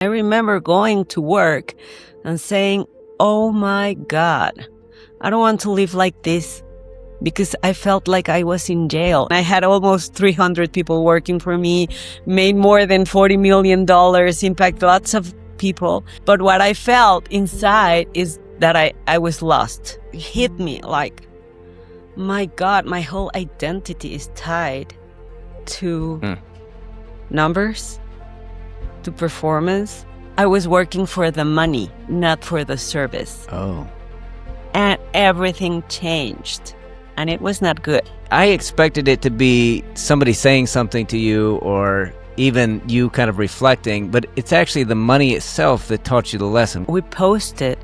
I remember going to work and saying, oh my God, I don't want to live like this, because I felt like I was in jail. I had almost 300 people working for me, made more than $40 million, impact lots of people. But what I felt inside is that I was lost. It hit me like, my God, my whole identity is tied to numbers, to performance. I was working for the money, not for the service. Oh. And everything changed. And it was not good. I expected it to be somebody saying something to you or even you kind of reflecting, but it's actually the money itself that taught you the lesson. We posted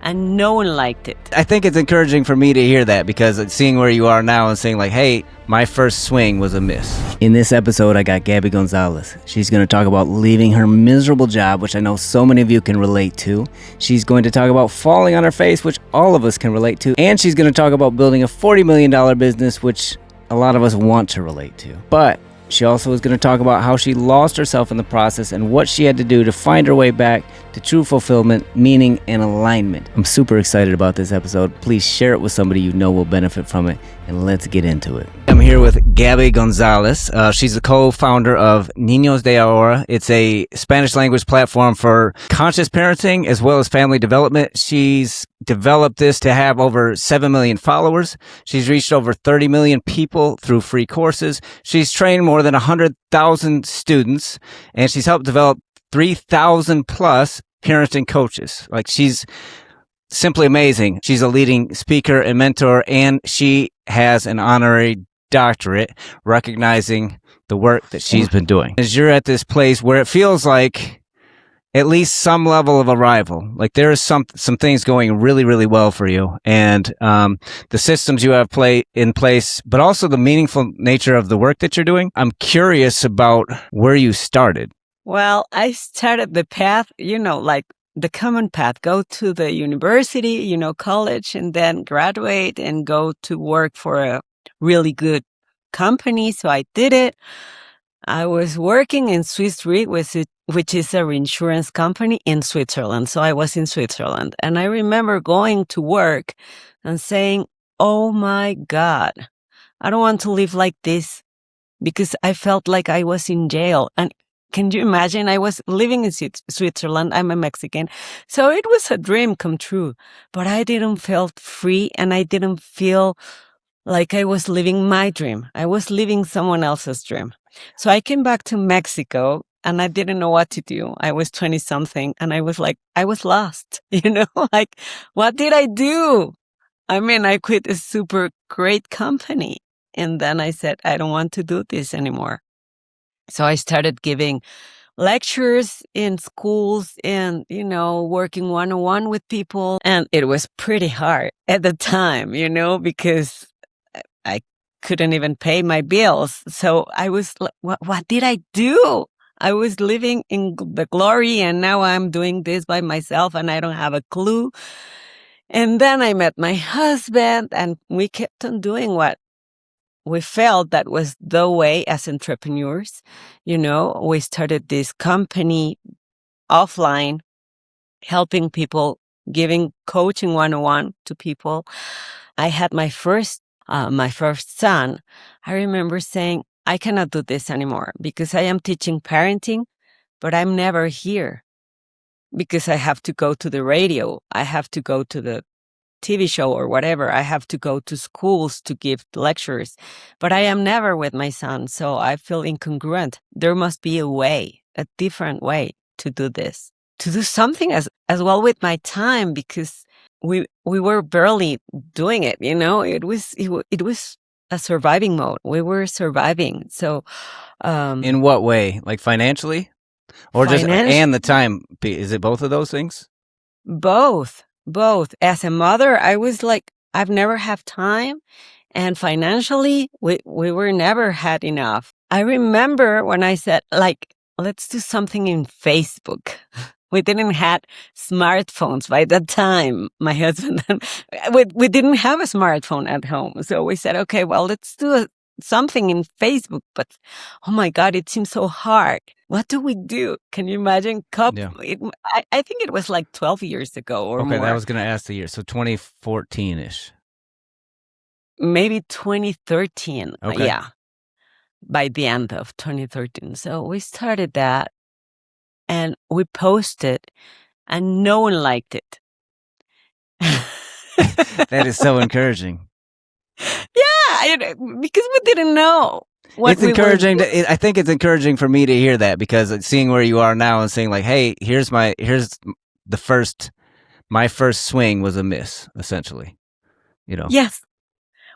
and no one liked it. I think it's encouraging for me to hear that, because seeing where you are now and saying like, hey, my first swing was a miss. In this episode, I got Gaby Gonzalez. She's going to talk about leaving her miserable job, which I know so many of you can relate to. She's going to talk about falling on her face, which all of us can relate to. And she's going to talk about building a $40 million business, which a lot of us want to relate to. But she also is going to talk about how she lost herself in the process and what she had to do to find her way back to true fulfillment, meaning, and alignment. I'm super excited about this episode. Please share it with somebody you know will benefit from it, and let's get into it. I'm here with Gaby Gonzalez. She's the co-founder of Niños de Ahora. It's a Spanish language platform for conscious parenting as well as family development. She's developed this to have over 7 million followers. She's reached over 30 million people through free courses. She's trained more than 100,000 students, and she's helped develop 3,000 plus parenting coaches. Like, she's simply amazing. She's a leading speaker and mentor, and she has an honorary doctorate recognizing the work that she's been doing. As you're at this place where it feels like at least some level of arrival, like there is some things going really, really well for you, and the systems you have in place, but also the meaningful nature of the work that you're doing. I'm curious about where you started. Well, I started the path, like the common path, go to the university, college, and then graduate and go to work for a really good company. So I did it. I was working in Swiss Re, which is a reinsurance company in Switzerland. So I was in Switzerland. And I remember going to work and saying, oh my God, I don't want to live like this, because I felt like I was in jail. And can you imagine? I was living in Switzerland. I'm a Mexican. So it was a dream come true. But I didn't feel free, and I didn't feel like I was living my dream. I was living someone else's dream. So I came back to Mexico, and I didn't know what to do. I was 20 something, and I was lost, like, what did I do? I mean, I quit a super great company. And then I said, I don't want to do this anymore. So I started giving lectures in schools and, working one-on-one with people. And it was pretty hard at the time, because I couldn't even pay my bills. So I was like, what did I do? I was living in the glory, and now I'm doing this by myself and I don't have a clue. And then I met my husband, and we kept on doing what we felt that was the way as entrepreneurs. We started this company offline, helping people, giving coaching one-on-one to people. I had my first son. I remember saying, I cannot do this anymore, because I am teaching parenting, but I'm never here, because I have to go to the radio. I have to go to the TV show or whatever. I have to go to schools to give lectures, but I am never with my son. So I feel incongruent. There must be a different way to do this, to do something as well with my time, because we were barely doing it. It was a surviving mode. We were surviving. So, In what way? Like financially, or just and the time? Is it both of those things? Both. As a mother, I was like, I've never had time. And financially, we were never had enough. I remember when I said, let's do something in Facebook. We didn't have smartphones by that time. My husband, we didn't have a smartphone at home. So we said, okay, well, let's do something in Facebook. But, oh my God, it seems so hard. what do we do? Can you imagine? Yeah. I think it was like 12 years ago or Okay, that more. was going to ask the year. So 2014-ish. Maybe 2013. Okay. Yeah, by the end of 2013. So we started that and we posted and no one liked it. That is so encouraging. Yeah, because we didn't know what It's we were encouraging. doing. I think it's encouraging for me to hear that because seeing where you are now and saying like, "Hey, here's the first my first swing was a miss," essentially. You know. Yes.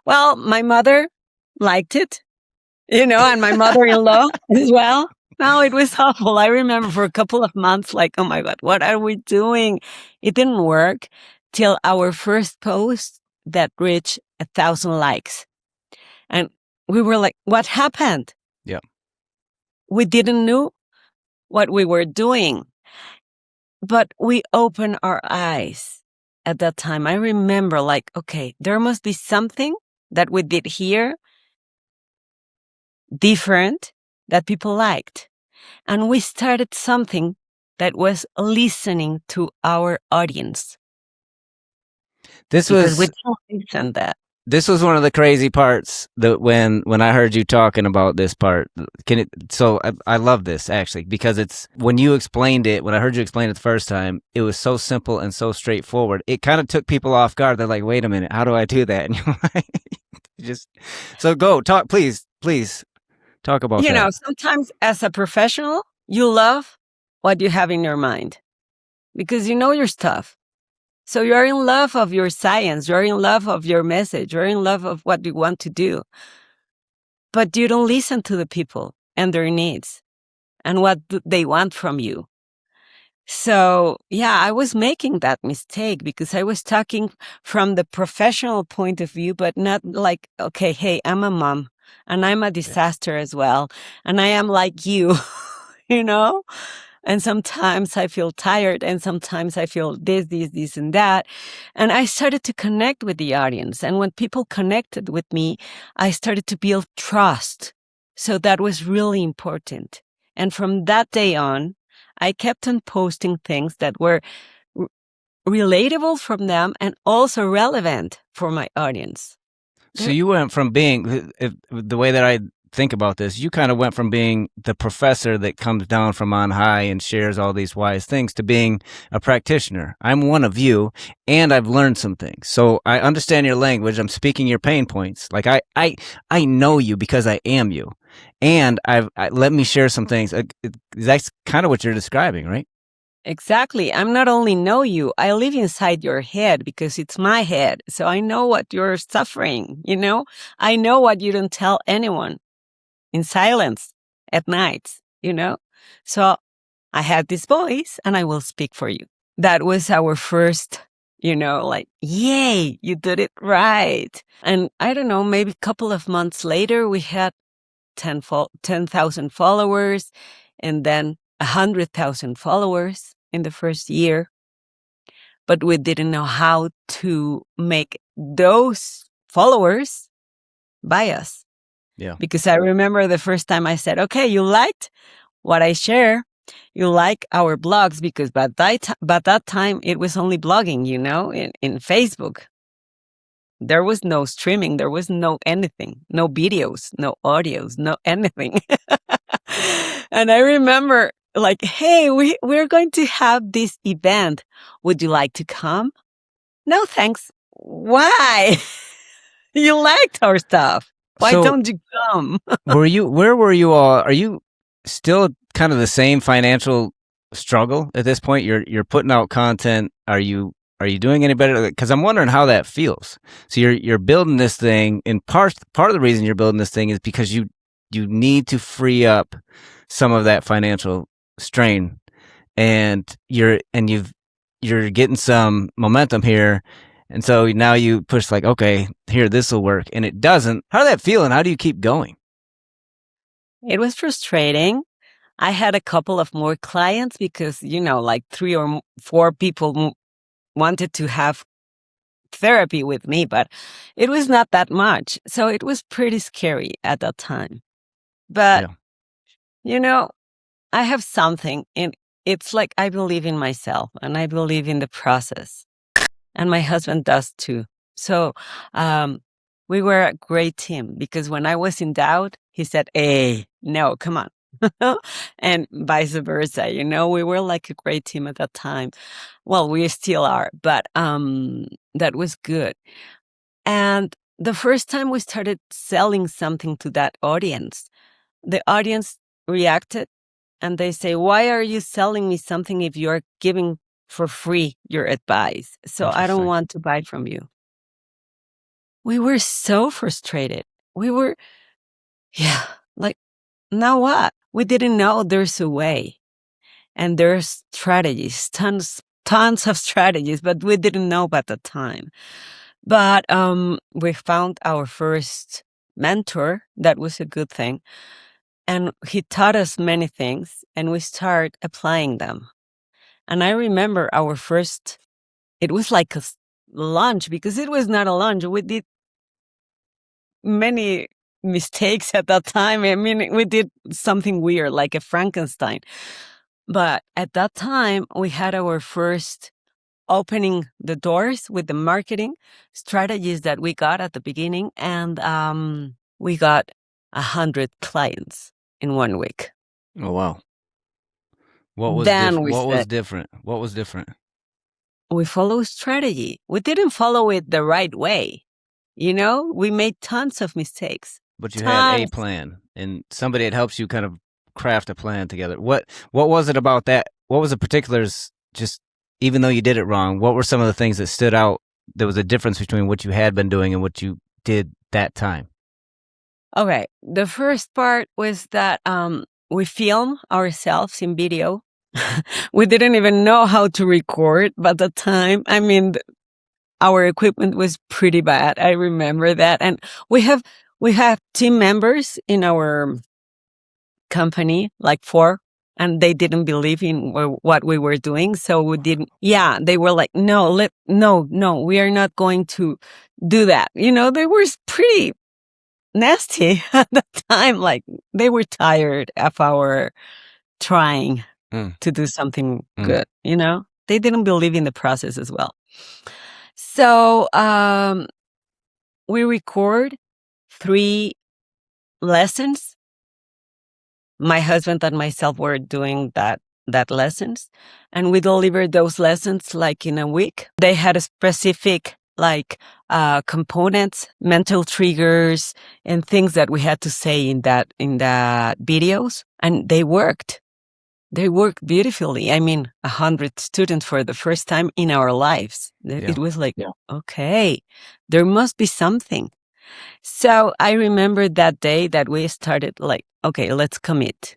Well, my mother liked it, and my mother-in-law as well. No, it was awful. I remember for a couple of months, like, oh my God, what are we doing? It didn't work till our first post that reached 1,000 likes. And we were like, what happened? Yeah. We didn't know what we were doing, but we opened our eyes at that time. I remember like, okay, there must be something that we did here different that people liked. And we started something that was listening to our audience This because we was don't listen that. this was one of the crazy parts that when I heard you talking about this part. I love this actually because it's when you explained it, when I heard you explain it the first time, it was so simple and so straightforward. It kind of took people off guard. They're like, "Wait a minute, how do I do that?" And you're like, just so go talk, please talk about that. Sometimes as a professional, you love what you have in your mind because you know your stuff. So you're in love of your science, you're in love of your message, you're in love of what you want to do. But you don't listen to the people and their needs and what they want from you. So, yeah, I was making that mistake because I was talking from the professional point of view, but not like, okay, hey, I'm a mom and I'm a disaster as well. And I am like you, you know? And sometimes I feel tired and sometimes I feel this, and that. And I started to connect with the audience. And when people connected with me, I started to build trust. So that was really important. And from that day on, I kept on posting things that were r- relatable from them and also relevant for my audience. So you went from being the way that I think about this, you kind of went from being the professor that comes down from on high and shares all these wise things to being a practitioner. I'm one of you and I've learned some things. So I understand your language. I'm speaking your pain points. Like I know you because I am you. And let me share some things. That's kind of what you're describing, right? Exactly. I'm not only know you, I live inside your head because it's my head. So I know what you're suffering, I know what you don't tell anyone in silence at night. So I had this voice and I will speak for you. That was our first, like, yay, you did it right. And I don't know, maybe a couple of months later, we had 10,000 followers and then 100,000 followers in the first year. But we didn't know how to make those followers buy us. Yeah. Because I remember the first time I said, okay, you liked what I share. You like our blogs because by that time it was only blogging, in Facebook. There was no streaming. There was no anything, no videos, no audios, no anything. And I remember like, hey, we're going to have this event. Would you like to come? No, thanks. Why? You liked our stuff. Why So don't you come? where were you all? Are you still kind of the same financial struggle at this point? You're putting out content. Are you doing any better? Because I'm wondering how that feels. So you're building this thing, and part of the reason you're building this thing is because you need to free up some of that financial strain, and you're getting some momentum here. And so now you push like, okay, here, this will work. And it doesn't. How did that feel? And how do you keep going? It was frustrating. I had a couple of more clients because, like 3 or 4 people wanted to have therapy with me, but it was not that much. So it was pretty scary at that time. But, Yeah. you know, I have something, and it's like I believe in myself and I believe in the process. And my husband does too. So we were a great team because when I was in doubt, he said, "Hey, no, come on." And vice versa. We were like a great team at that time. Well, we still are, but that was good. And the first time we started selling something to that audience, the audience reacted and they say, "Why are you selling me something if you're giving for free your advice? So I don't Interesting. want to buy from you." We were so frustrated. We were, yeah, like, now what? We didn't know there's a way. And there's strategies, tons of strategies, but we didn't know at the time. But we found our first mentor. That was a good thing. And he taught us many things, and we started applying them. And I remember our first, it was like a lunch, because it was not a lunch. We did many mistakes at that time. I mean, we did something weird, like a Frankenstein. But at that time, we had our first opening the doors with the marketing strategies that we got at the beginning. And we got 100 clients in 1 week. Oh, wow. What was Then we what was said, different? What was different? we follow strategy. We didn't follow it the right way. We made tons of mistakes. But you had a Tons. plan, and somebody that helps you kind of craft a plan together. What was it about that? What was the particulars? Just even though you did it wrong, what were some of the things that stood out? There was a difference between what you had been doing and what you did that time. Okay. The first part was that we film ourselves in video. We didn't even know how to record by the time. I mean, our equipment was pretty bad. I remember that. And we have team members in our company, like 4, and they didn't believe in what we were doing. So we didn't, they were like, no, we are not going to do that. They were pretty nasty at the time. Like, they were tired of our trying to do something good. They didn't believe in the process as well. So we record 3 lessons. My husband and myself were doing that lessons, and we delivered those lessons like in a week. They had a specific components, mental triggers, and things that we had to say in that videos, and they worked. They worked beautifully. I mean, 100 students for the first time in our lives. It was like, okay, there must be something. So I remember that day that we started like, okay, let's commit.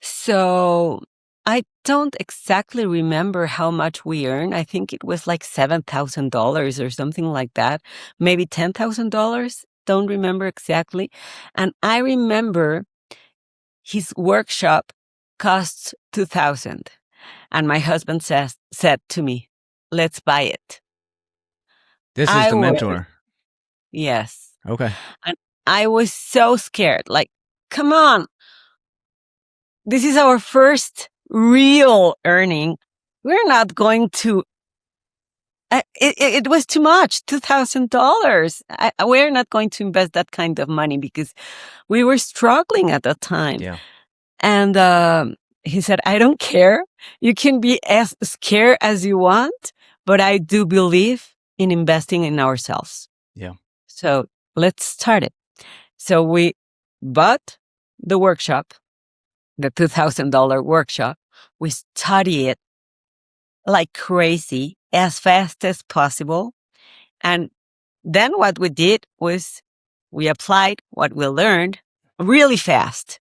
So I don't exactly remember how much we earned. I think it was like $7,000 or something like that. Maybe $10,000. Don't remember exactly. And I remember his workshop costs $2,000. And my husband said to me, let's buy it. This is the mentor. Yes. Okay. And I was so scared. Like, come on. This is our first real earning. We're not going to. It was too much, $2,000. We're not going to invest that kind of money because we were struggling at that time. Yeah. And he said, I don't care. You can be as scared as you want, but I do believe in investing in ourselves. Yeah. So let's start it. So we bought the workshop, the $2,000 workshop. We studied it like crazy, as fast as possible. And then what we did was we applied what we learned really fast.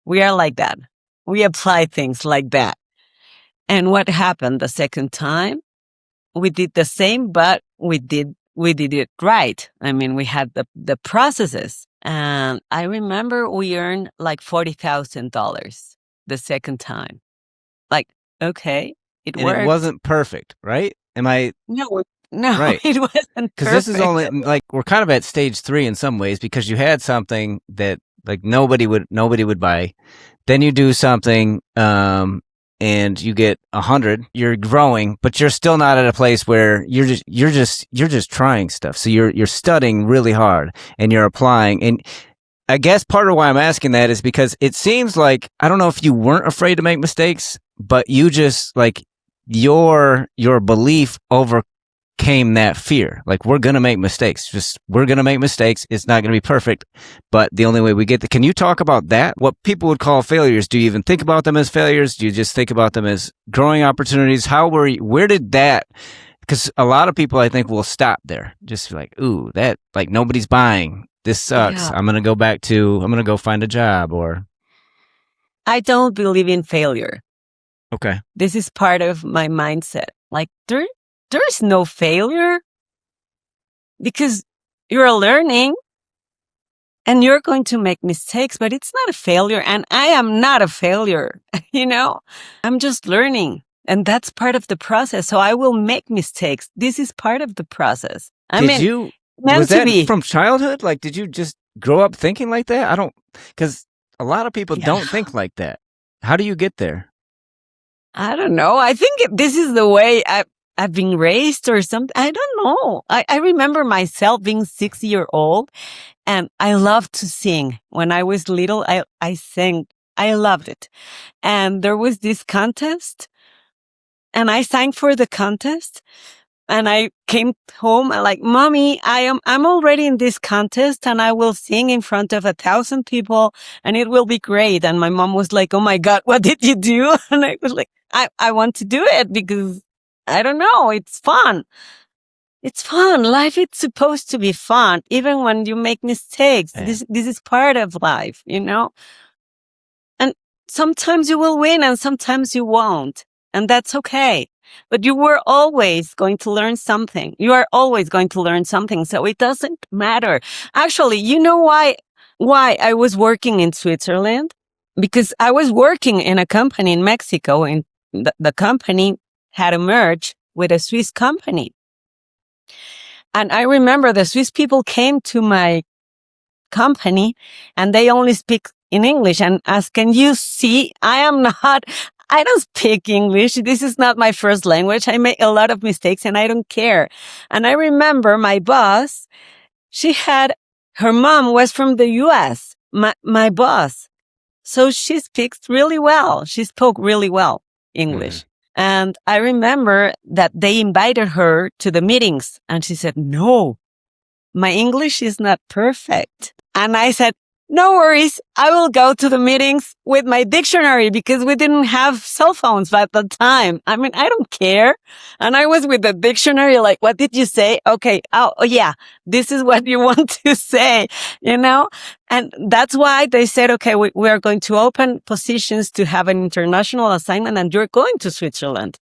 We are like that. We apply things like that. And what happened the second time? We did the same, but we did it right. I mean, we had the processes. And I remember we earned like $40,000 the second time. Like, okay, it worked. It wasn't perfect, right? Am I? No, Right. It wasn't because this is only like we're kind of at stage 3 in some ways because you had something that Like nobody would buy. Then you do something, and you get 100. You're growing, but you're still not at a place where you're just trying stuff. So you're studying really hard and you're applying. And I guess part of why I'm asking that is because it seems like, I don't know if you weren't afraid to make mistakes, but you just like your belief overcame that fear. Like, we're going to make mistakes. We're going to make mistakes. It's not going to be perfect, but the only way we get can you talk about that? What people would call failures. Do you even think about them as failures? Do you just think about them as growing opportunities? Where did that, because a lot of people I think will stop there. Just like, ooh, that, like, nobody's buying. This sucks. Yeah. I'm going to go find a job. Or I don't believe in failure. okay. This is part of my mindset. Like, there's no failure because you're learning and you're going to make mistakes, but it's not a failure. And I am not a failure. I'm just learning. And that's part of the process. So I will make mistakes. This is part of the process. Was that from childhood? Like, did you just grow up thinking like that? Because a lot of people don't think like that. How do you get there? I don't know. I think this is the way I've been raised or something. I don't know. I remember myself being 6-year-old and I loved to sing. When I was little, I sang. I loved it. And there was this contest and I sang for the contest. And I came home and like, Mommy, I'm already in this contest and I will sing in front of 1,000 people and it will be great. And my mom was like, oh my God, what did you do? And I was like, I want to do it because I don't know. It's fun. It's fun. Life is supposed to be fun, even when you make mistakes. Yeah. This is part of life, And sometimes you will win and sometimes you won't. And that's okay. But you were always going to learn something. You are always going to learn something. So it doesn't matter. Actually, you know why I was working in Switzerland? Because I was working in a company in Mexico and the company had a merge with a Swiss company. And I remember the Swiss people came to my company and they only speak in English and asked, can you see? I don't speak English. This is not my first language. I make a lot of mistakes and I don't care. And I remember my boss, her mom was from the US, my boss. So she speaks really well. She spoke really well English. Mm-hmm. And I remember that they invited her to the meetings and she said, no, my English is not perfect. And I said, no worries. I will go to the meetings with my dictionary because we didn't have cell phones at the time. I don't care. And I was with the dictionary like, what did you say? Okay. Oh yeah. This is what you want to say, And that's why they said, okay, we are going to open positions to have an international assignment and you're going to Switzerland.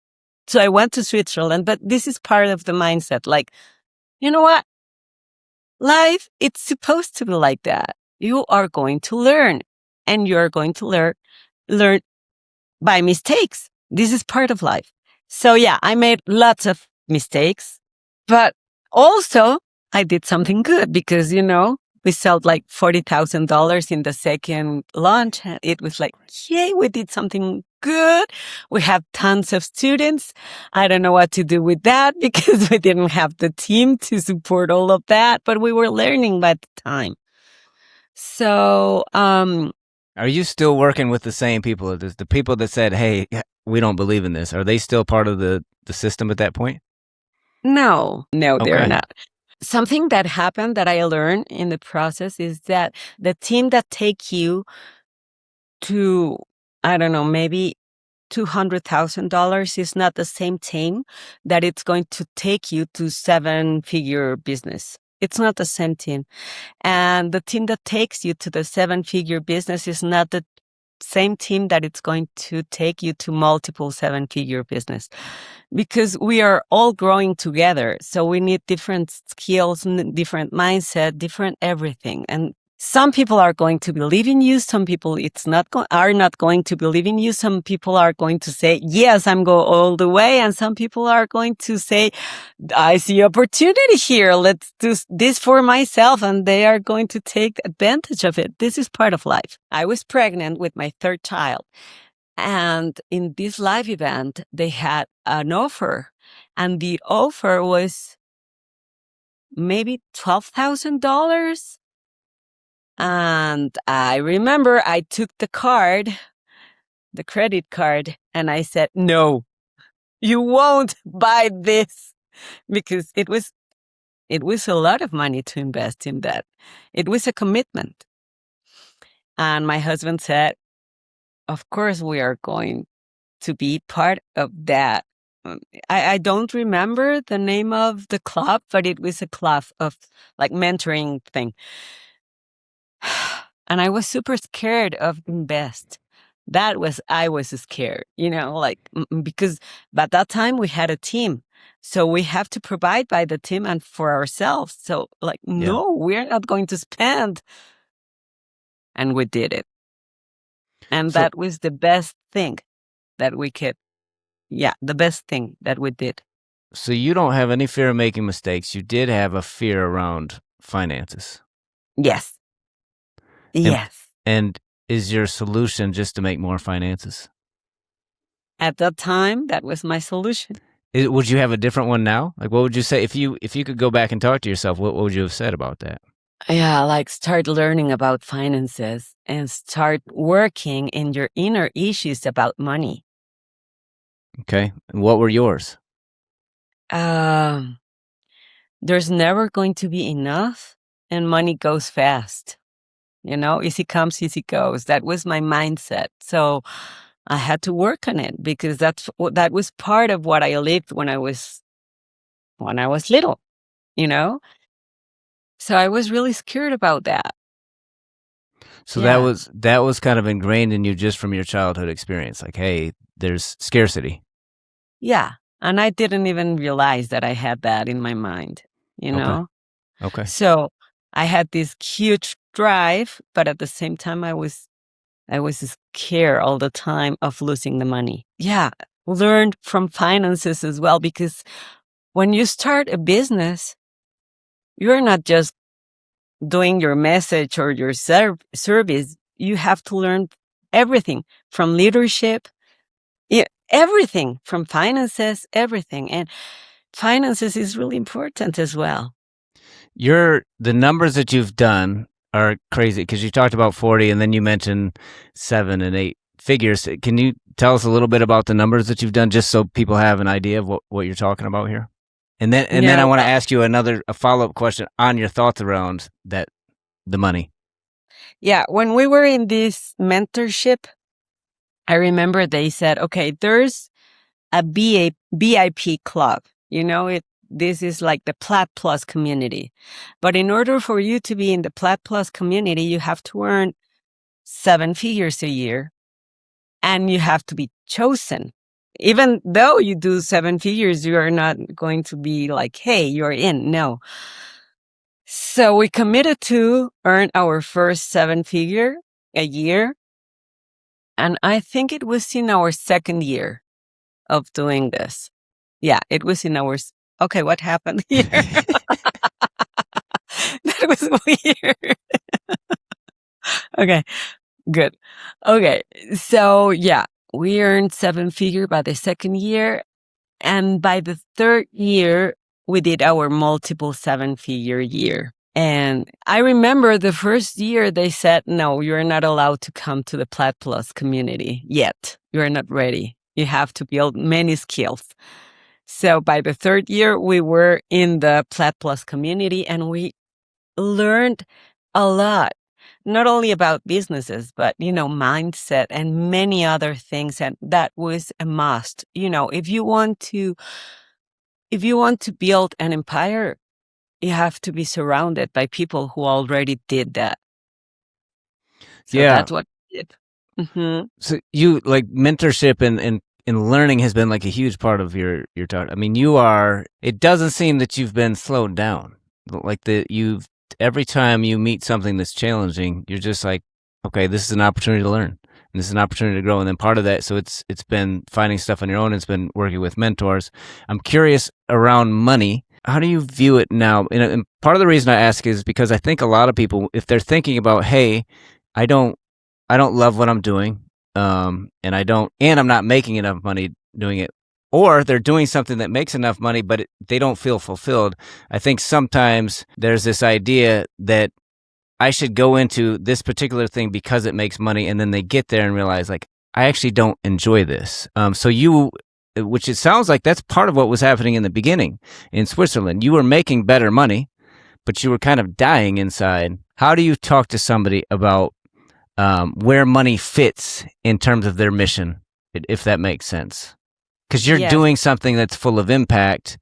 So I went to Switzerland, but this is part of the mindset. Like, you know what? Life, it's supposed to be like that. You are going to learn and you're going to learn by mistakes. This is part of life. So yeah, I made lots of mistakes, but also I did something good because, we sold like $40,000 in the second launch. And it was like, yay, we did something good. We have tons of students. I don't know what to do with that because we didn't have the team to support all of that, but we were learning by the time. So, are you still working with the same people? The people that said, hey, we don't believe in this, are they still part of the system at that point? No, they're not. Something that happened that I learned in the process is that the team that take you to, I don't know, maybe $200,000 is not the same team that it's going to take you to 7-figure business. It's not the same team. And the team that takes you to the 7-figure business is not the same team that it's going to take you to multiple 7-figure business. Because we are all growing together. So we need different skills, different mindset, different everything. And some people are going to believe in you. Some people are not going to believe in you. Some people are going to say, yes, I'm go all the way. And some people are going to say, I see opportunity here. Let's do this for myself. And they are going to take advantage of it. This is part of life. I was pregnant with my third child. And in this live event, they had an offer. And the offer was maybe $12,000. And I remember I took the credit card, and I said, no, you won't buy this, because it was a lot of money to invest in that. It was a commitment. And my husband said, of course, we are going to be part of that. I don't remember the name of the club, but it was a club of like mentoring thing. And I was super scared of invest. I was scared, like, because at that time we had a team. So we have to provide by the team and for ourselves. So like, no, we're not going to spend. And we did it. And that was the best thing that we could. Yeah, the best thing that we did. So you don't have any fear of making mistakes. You did have a fear around finances. Yes. Yes. And is your solution just to make more finances? At that time, that was my solution. Would you have a different one now? Like, what would you say if you could go back and talk to yourself? What would you have said about that? Yeah, like start learning about finances and start working in your inner issues about money. Okay. And what were yours? There's never going to be enough, and money goes fast. Easy comes, easy goes. That was my mindset. So I had to work on it, because that was part of what I lived when I was little, So I was really scared about that. So that was kind of ingrained in you just from your childhood experience. Like, hey, there's scarcity. Yeah. And I didn't even realize that I had that in my mind, Okay. So I had this huge drive, but at the same time, I was scared all the time of losing the money. Yeah. Learned from finances as well, because when you start a business, you're not just doing your message or your service. You have to learn everything from leadership, everything from finances, everything. And finances is really important as well. The numbers that you've done are crazy, because you talked about 40 and then you mentioned 7 and 8 figures. Can you tell us a little bit about the numbers that you've done, just so people have an idea of what you're talking about here? And then I want to ask you a follow-up question on your thoughts around the money. Yeah. When we were in this mentorship, I remember they said, okay, there's a BIP club, this is like the Plat Plus community. But in order for you to be in the Plat Plus community, you have to earn 7 figures a year, and you have to be chosen. Even though you do 7 figures, you are not going to be like, hey, you're in. No. So we committed to earn our first 7 figure a year. And I think it was in our second year of doing this. Yeah, it was in our... Okay, what happened here? That was weird. Okay, good. Okay, so yeah, we earned 7 figure by the second year. And by the third year, we did our multiple 7 figure year. And I remember the first year they said, no, you're not allowed to come to the Plat Plus community yet. You're not ready. You have to build many skills. So by the third year, we were in the Plat Plus community, and we learned a lot, not only about businesses, but, mindset and many other things. And that was a must. If you want to build an empire, you have to be surrounded by people who already did that. So that's what we did. Mm-hmm. So you, like, mentorship and learning has been like a huge part of your talk. I mean, it doesn't seem that you've been slowed down. Like you've every time you meet something that's challenging, you're just like, okay, this is an opportunity to learn. And this is an opportunity to grow. And then part of that, so it's been finding stuff on your own. It's been working with mentors. I'm curious around money. How do you view it now? And part of the reason I ask is because I think a lot of people, if they're thinking about, hey, I don't love what I'm doing, and I'm not making enough money doing it, or they're doing something that makes enough money, but they don't feel fulfilled. I think sometimes there's this idea that I should go into this particular thing because it makes money, and then they get there and realize, like, I actually don't enjoy this. Which it sounds like that's part of what was happening in the beginning in Switzerland. You were making better money, but you were kind of dying inside. How do you talk to somebody about where money fits in terms of their mission, if that makes sense? Because you're doing something that's full of impact.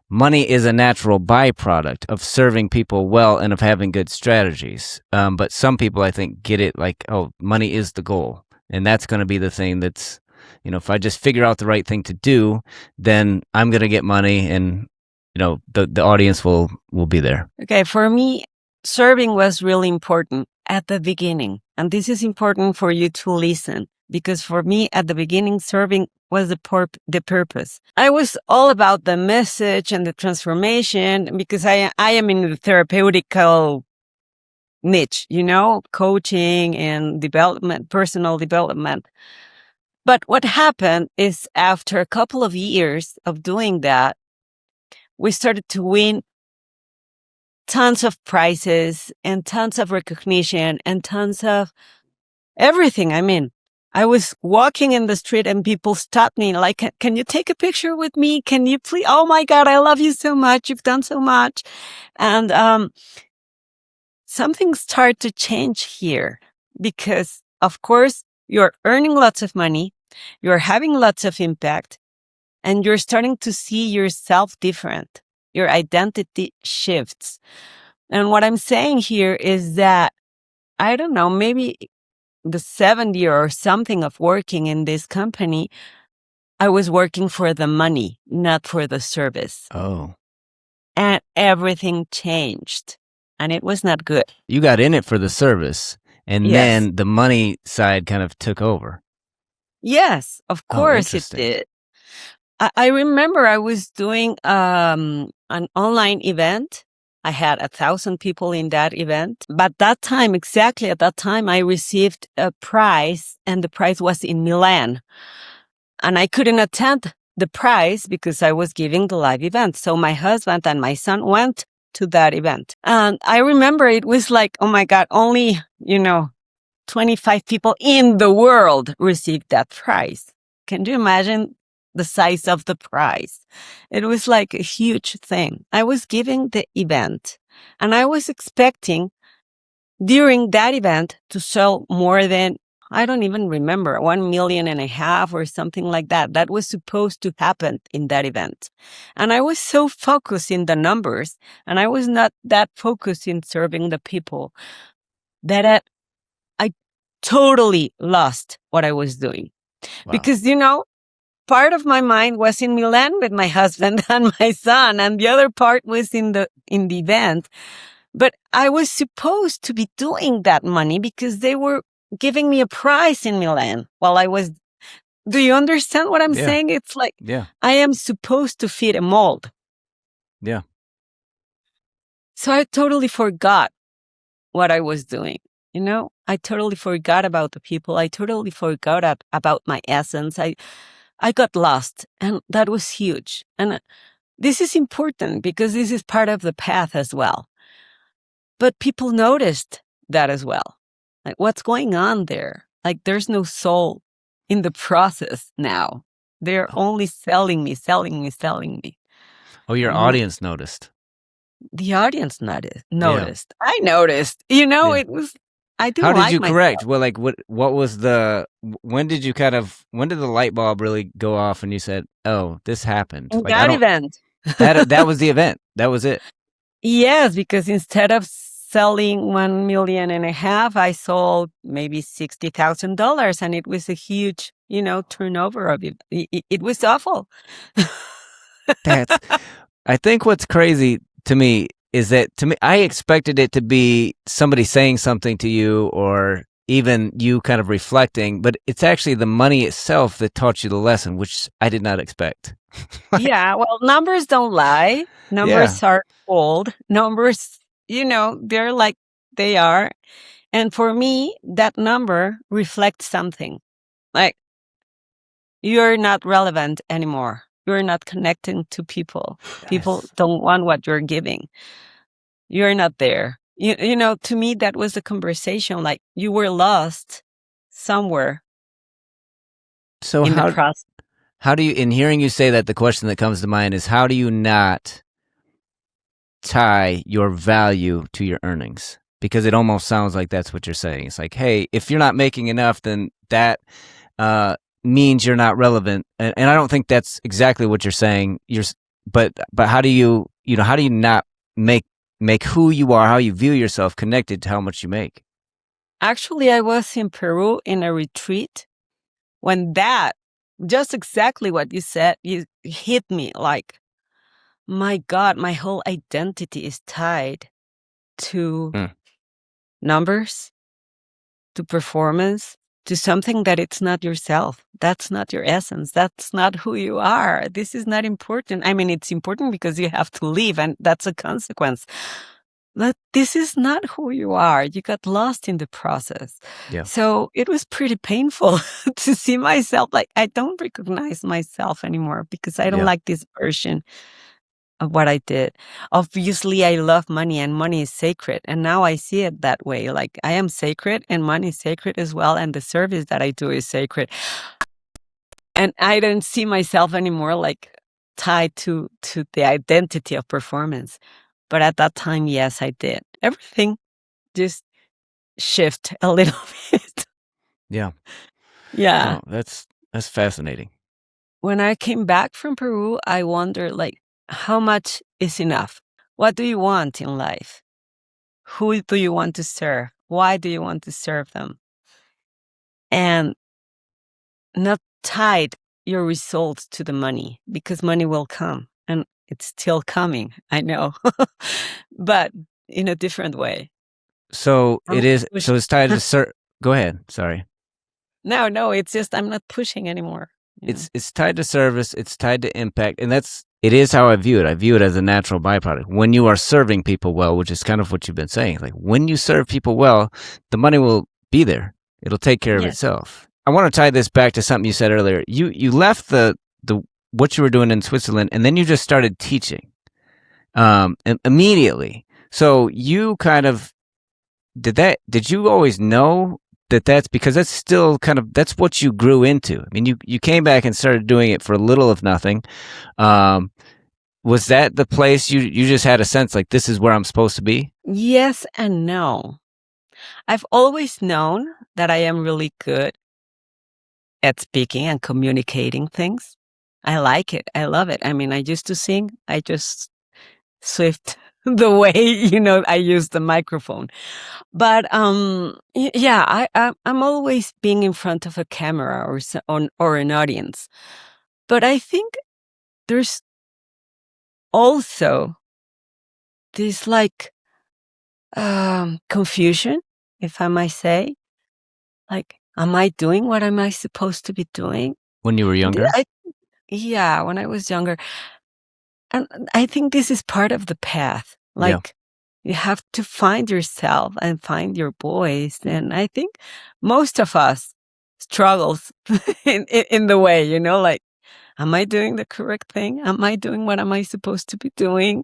Money is a natural byproduct of serving people well and of having good strategies. But some people, I think, get it like, oh, money is the goal. And that's going to be the thing that's, if I just figure out the right thing to do, then I'm going to get money and, the audience will be there. Okay, for me, serving was really important at the beginning. And this is important for you to listen, because for me, at the beginning, serving was the purpose. I was all about the message and the transformation, because I am in the therapeutical niche, coaching and development, personal development. But what happened is, after a couple of years of doing that, we started to win tons of prizes and tons of recognition and tons of everything. I mean, I was walking in the street and people stopped me like, can you take a picture with me? Can you please? Oh my God, I love you so much. You've done so much. And something started to change here, because, of course, you're earning lots of money. You're having lots of impact, and you're starting to see yourself different. Your identity shifts. And what I'm saying here is that, I don't know, maybe the 7th year or something of working in this company, I was working for the money, not for the service. Oh. And everything changed. And it was not good. You got in it for the service, and then the money side kind of took over. Yes, of course it did. I remember I was doing an online event. I had 1,000 people in that event. But exactly at that time, I received a prize, and the prize was in Milan. And I couldn't attend the prize because I was giving the live event. So my husband and my son went to that event. And I remember it was like, oh my God, only, 25 people in the world received that prize. Can you imagine the size of the prize? It was like a huge thing. I was giving the event, and I was expecting during that event to sell more than, I don't even remember, 1.5 million or something like that. That was supposed to happen in that event. And I was so focused in the numbers, and I was not that focused in serving the people, that I totally lost what I was doing. Wow. Because, part of my mind was in Milan with my husband and my son, and the other part was in the event. But I was supposed to be doing that money because they were giving me a prize in Milan while I was. Do you understand what I'm saying? It's like, I am supposed to fit a mold. Yeah. So I totally forgot what I was doing. I totally forgot about the people. I totally forgot about my essence. I got lost, and that was huge. And this is important because this is part of the path as well. But people noticed that as well. Like, what's going on there? Like, there's no soul in the process now. They're only selling me. Oh, your audience noticed. The audience noticed. Yeah. I noticed. It was. I didn't. How did you myself. correct? Well, like, what was when did the light bulb really go off and you said, oh, this happened? Like, that event. that was the event. That was it. Yes, because instead of selling 1.5 million, I sold maybe $60,000, and it was a huge, turnover of it. It was awful. I think what's crazy to me is that to me, I expected it to be somebody saying something to you or even you kind of reflecting, but it's actually the money itself that taught you the lesson, which I did not expect. Yeah, well, numbers don't lie. Yeah. Numbers are old. Numbers, they're like they are. And for me, that number reflects something. Like, you're not relevant anymore. You're not connecting to people. People Yes. don't want what you're giving. You're not there. To me, that was a conversation. Like, you were lost somewhere So in the process. how do you, in hearing you say that, the question that comes to mind is how do you not tie your value to your earnings? Because it almost sounds like that's what you're saying. It's like, hey, if you're not making enough, then that means you're not relevant. And I don't think that's exactly what you're saying. But how do you how do you not make who you are, how you view yourself connected to how much you make? Actually, I was in Peru in a retreat when just exactly what you said, you hit me like, my God, my whole identity is tied to Mm. numbers, to performance, to something that it's not yourself. That's not your essence. That's not who you are. This is not important. I mean, it's important because you have to live, and that's a consequence. But this is not who you are. You got lost in the process. Yeah. So it was pretty painful to see myself like I don't recognize myself anymore because I don't Yeah. like this version of what I did. Obviously, I love money and money is sacred. And now I see it that way. Like, I am sacred and money is sacred as well. And the service that I do is sacred. And I don't see myself anymore like tied to the identity of performance. But at that time, yes, I did. Everything just shift a little bit. Yeah. Yeah. No, that's fascinating. When I came back from Peru, I wondered, like, how much is enough? What do you want in life? Who do you want to serve? Why do you want to serve them? And not tied your results to the money, because money will come and it's still coming. I know, but in a different way. So I'm it not is. So pushing. it's tied to Go ahead. Sorry. No, it's just I'm not pushing anymore. Yeah. It's tied to service. It's tied to impact, and it is how I view it. I view it as a natural byproduct. When you are serving people well, which is kind of what you've been saying, like when you serve people well, the money will be there. It'll take care of Yes. itself. I want to tie this back to something you said earlier. You left the what you were doing in Switzerland, and then you just started teaching, immediately. So you kind of did you always know that's because that's still kind of that's what you grew into? I mean, you came back and started doing it for a little of nothing. Was that the place you just had a sense like this is where I'm supposed to be? Yes and no. I've always known that I am really good at speaking and communicating things. I like it. I love it. I mean, I used to sing. I just swift the way, I use the microphone. But yeah, I'm always being in front of a camera or an audience. But I think there's also this like confusion, if I might say. Like, am I doing what am I supposed to be doing? When you were younger? Yeah, when I was younger. And I think this is part of the path. Yeah. Like, you have to find yourself and find your voice. And I think most of us struggles in the way, like, am I doing the correct thing? Am I doing what am I supposed to be doing?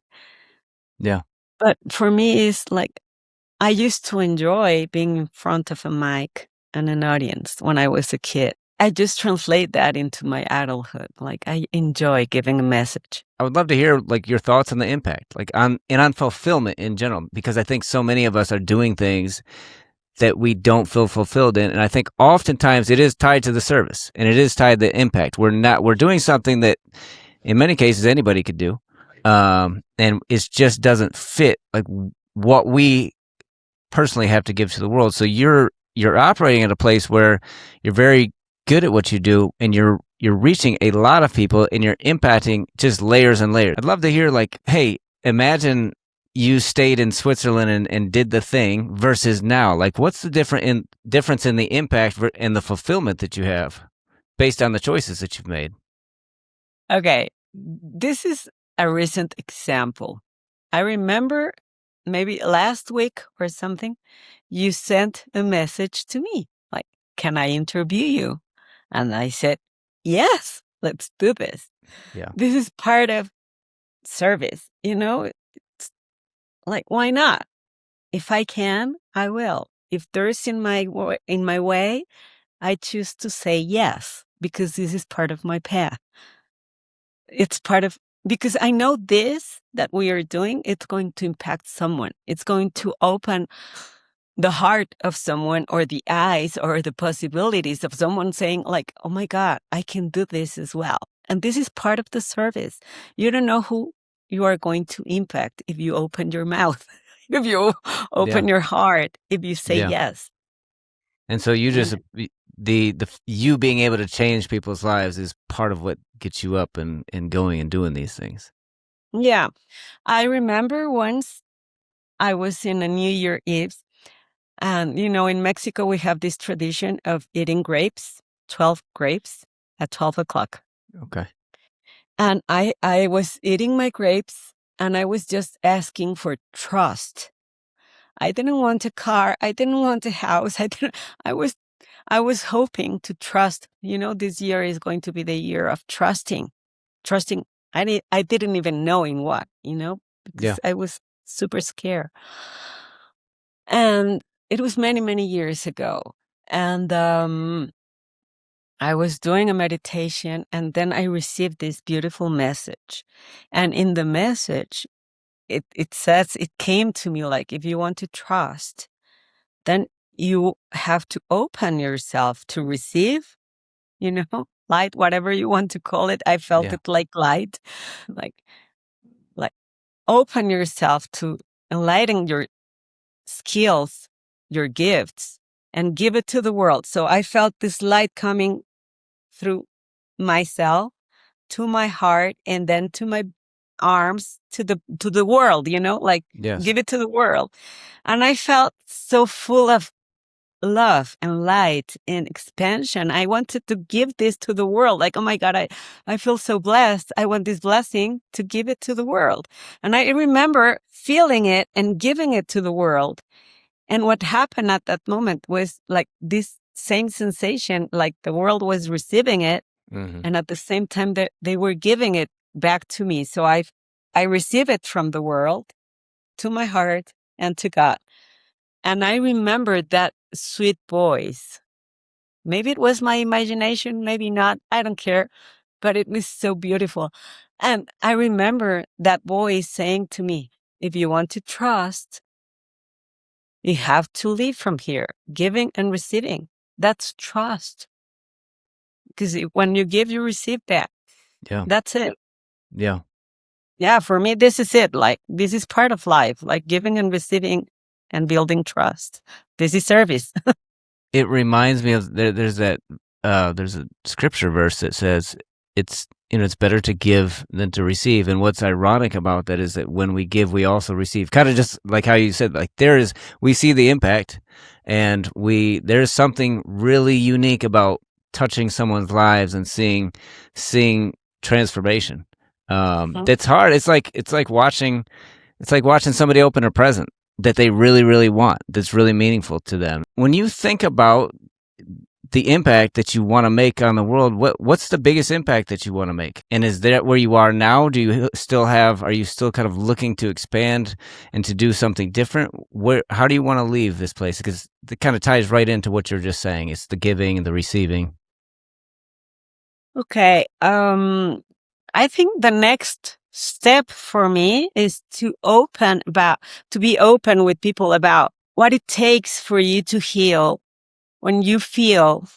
Yeah. But for me, it's like, I used to enjoy being in front of a mic and an audience when I was a kid. I just translate that into my adulthood. Like, I enjoy giving a message. I would love to hear like your thoughts on the impact, like on fulfillment in general, because I think so many of us are doing things that we don't feel fulfilled in, and I think oftentimes it is tied to the service and it is tied to the impact. We're doing something that, in many cases, anybody could do, and it just doesn't fit like what we personally have to give to the world. So you're operating at a place where you're very good at what you do, and you're reaching a lot of people, and you're impacting just layers and layers. I'd love to hear like, hey, imagine you stayed in Switzerland and did the thing versus now? Like, what's the difference in the impact and the fulfillment that you have based on the choices that you've made? Okay, this is a recent example. I remember maybe last week or something, you sent a message to me like, "Can I interview you?" And I said, "Yes, let's do this." Yeah. This is part of service, you know? It's like, why not? If I can, I will. If there's in my way, I choose to say yes because this is part of my path. It's part of because I know this that we are doing, it's going to impact someone. It's going to open the heart of someone or the eyes or the possibilities of someone saying like, "Oh my God, I can do this as well." And this is part of the service. You don't know who you are going to impact if you open your mouth, if you Yeah. open your heart, if you say Yeah. yes. And so you just And you being able to change people's lives is part of what gets you up and going and doing these things. yeah, I remember once I was in a New Year Eve. And, in Mexico, we have this tradition of eating grapes, 12 grapes at 12 o'clock. Okay. And I was eating my grapes and I was just asking for trust. I didn't want a car. I didn't want a house. I was, I was hoping to trust, this year is going to be the year of trusting. I didn't even know in what, Yeah. because I was super scared. And it was many, many years ago. And I was doing a meditation, and then I received this beautiful message. And in the message, it says, it came to me like, if you want to trust, then you have to open yourself to receive, light, whatever you want to call it. I felt Yeah. it like light, like, like open yourself to enlighten your skills, your gifts, and give it to the world. So I felt this light coming through myself to my heart and then to my arms to the world, like Yes. give it to the world. And I felt so full of love and light and expansion. I wanted to give this to the world. Like, oh my God, I feel so blessed. I want this blessing to give it to the world. And I remember feeling it and giving it to the world. And what happened at that moment was like this same sensation, like the world was receiving it. Mm-hmm. And at the same time that they were giving it back to me. So I receive it from the world to my heart and to God. And I remember that sweet voice. Maybe it was my imagination, maybe not. I don't care. But it was so beautiful. And I remember that voice saying to me, if you want to trust, you have to live from here, giving and receiving. That's trust. Because when you give, you receive back. Yeah. That's it. Yeah. Yeah, for me, this is it. Like, this is part of life, like giving and receiving and building trust. This is service. It reminds me of there's a scripture verse that says it's better to give than to receive. And what's ironic about that is that when we give, we also receive. Kind of just like how you said, like we see the impact, and there's something really unique about touching someone's lives and seeing transformation. Mhm. That's hard. It's like watching somebody open a present that they really, really want, that's really meaningful to them. When you think about the impact that you want to make on the world, what's the biggest impact that you want to make? And is that where you are now? Are you still kind of looking to expand and to do something different? How do you want to leave this place? Because it kind of ties right into what you're just saying. It's the giving and the receiving. Okay. I think the next step for me is to be open with people about what it takes for you to heal when you feel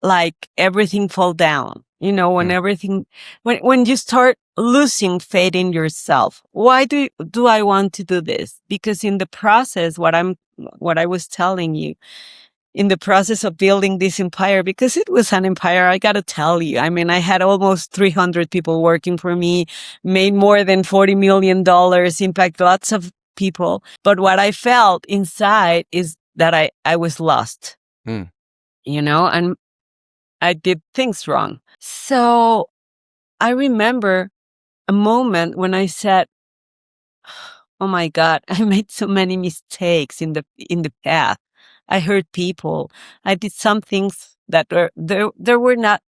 like everything fall down, when Mm. when you start losing faith in yourself. Why do I want to do this? Because in the process, what I was telling you, in the process of building this empire, because it was an empire, I got to tell you. I mean, I had almost 300 people working for me, made more than $40 million, impact lots of people. But what I felt inside is that I was lost, Mm. and I did things wrong. So I remember a moment when I said, oh my God, I made so many mistakes in the path. I hurt people. I did some things that they were not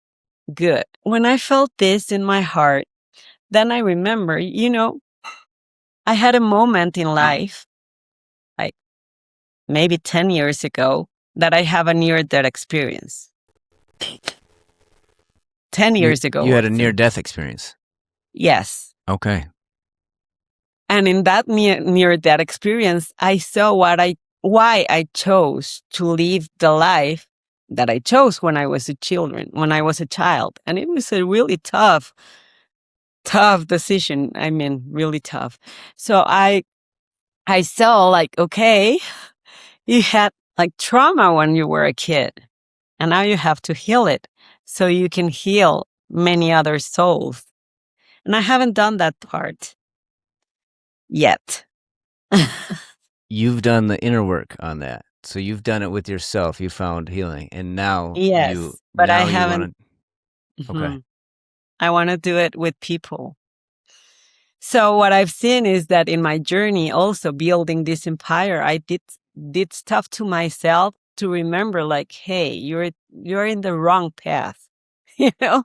good. When I felt this in my heart, then I remember, I had a moment in life, like maybe 10 years ago, that I have a near-death experience. 10 years ago. You had I a think. near-death experience. Yes. Okay. And in that near-death experience, I saw why I chose to live the life that I chose when I was a child. And it was a really tough decision. I mean, really tough. So I saw like, okay, you had like trauma when you were a kid, and now you have to heal it so you can heal many other souls. And I haven't done that part yet. You've done the inner work on that. So you've done it with yourself. You found healing, and now Yes, but I you haven't. want to. Okay. Mhm. I want to do it with people. So what I've seen is that in my journey, also building this empire, I did stuff to myself to remember, like, hey, you're in the wrong path. you know.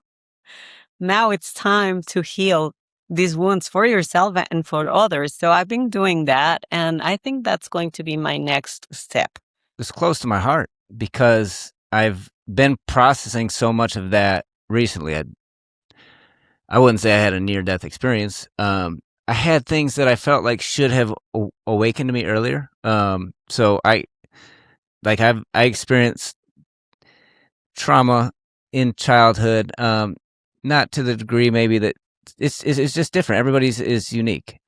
Now it's time to heal these wounds for yourself and for others. So I've been doing that, and I think that's going to be my next step. It's close to my heart because I've been processing so much of that recently. I wouldn't say I had a near-death experience. I had things that I felt like should have awakened to me earlier. So I experienced trauma in childhood, not to the degree maybe that it's just different. Everybody's is unique.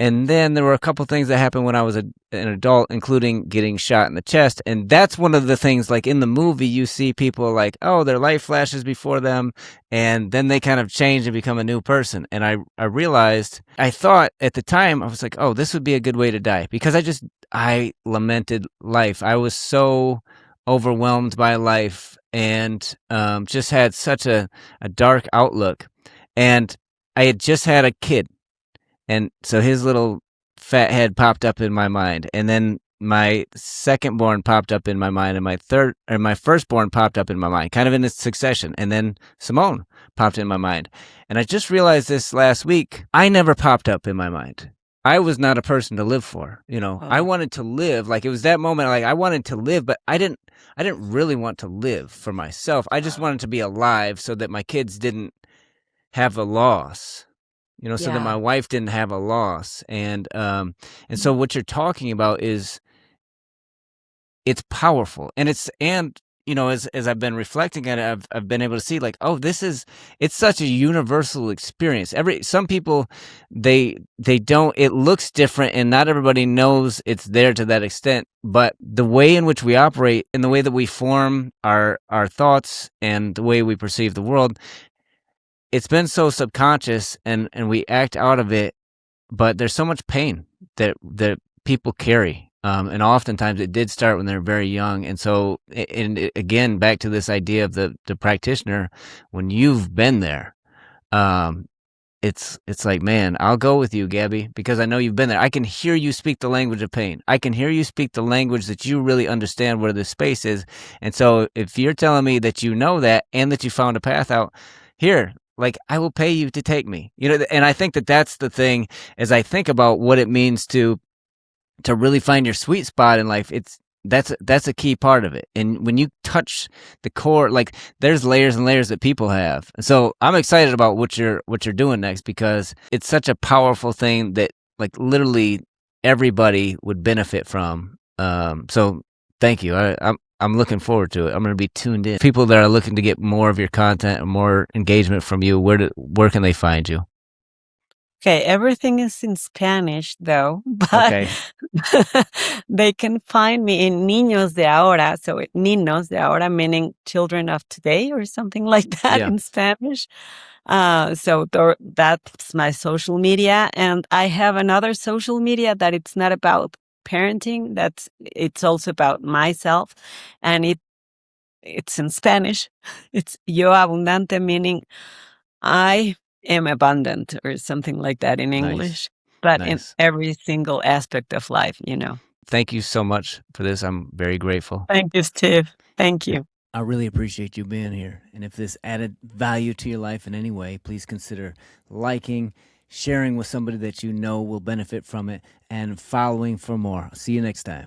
And then there were a couple things that happened when I was an adult, including getting shot in the chest. And that's one of the things, like in the movie, you see people like, oh, their life flashes before them, and then they kind of change and become a new person. And I realized, I thought at the time, I was like, oh, this would be a good way to die, because I lamented life. I was so overwhelmed by life and just had such a dark outlook. And I had just had a kid. And so his little fat head popped up in my mind. And then my second born popped up in my mind. And my firstborn popped up in my mind, kind of in a succession. And then Simone popped in my mind. And I just realized this last week, I never popped up in my mind. I was not a person to live for. I wanted to live. Like, it was that moment, like I wanted to live, but I didn't really want to live for myself. I just wanted to be alive so that my kids didn't have a loss. So that my wife didn't have a loss. And so what you're talking about is, it's powerful. And as I've been reflecting on it, I've been able to see, like, oh, it's such a universal experience. Some people, they don't, it looks different, and not everybody knows it's there to that extent. But the way in which we operate and the way that we form our thoughts and the way we perceive the world, it's been so subconscious, and we act out of it, but there's so much pain that people carry. And oftentimes it did start when they're very young. And so, again, back to this idea of the practitioner, when you've been there, it's like, man, I'll go with you, Gaby, because I know you've been there. I can hear you speak the language of pain. I can hear you speak the language that you really understand where the space is. And so if you're telling me that you know that and that you found a path out here, like, I will pay you to take me, and I think that that's the thing, as I think about what it means to really find your sweet spot in life. That's a key part of it. And when you touch the core, like, there's layers and layers that people have. And so I'm excited about what you're doing next, because it's such a powerful thing that, like, literally everybody would benefit from. So thank you. I'm looking forward to it. I'm going to be tuned in. People that are looking to get more of your content and more engagement from you, where can they find you? Okay, everything is in Spanish though, but Okay. they can find me in Niños de Ahora. So Niños de Ahora meaning children of today or something like that Yeah. in Spanish. That's my social media, and I have another social media that it's not about parenting. It's also about myself, and it's in Spanish. It's Yo Abundante, meaning I am abundant or something like that in Nice. English, but in Nice. every single aspect of life. Thank you so much for this. I'm very grateful. Thank you, Steve. Thank you. I really appreciate you being here. And if this added value to your life in any way, please consider liking, sharing with somebody that you know will benefit from it, and following for more. See you next time.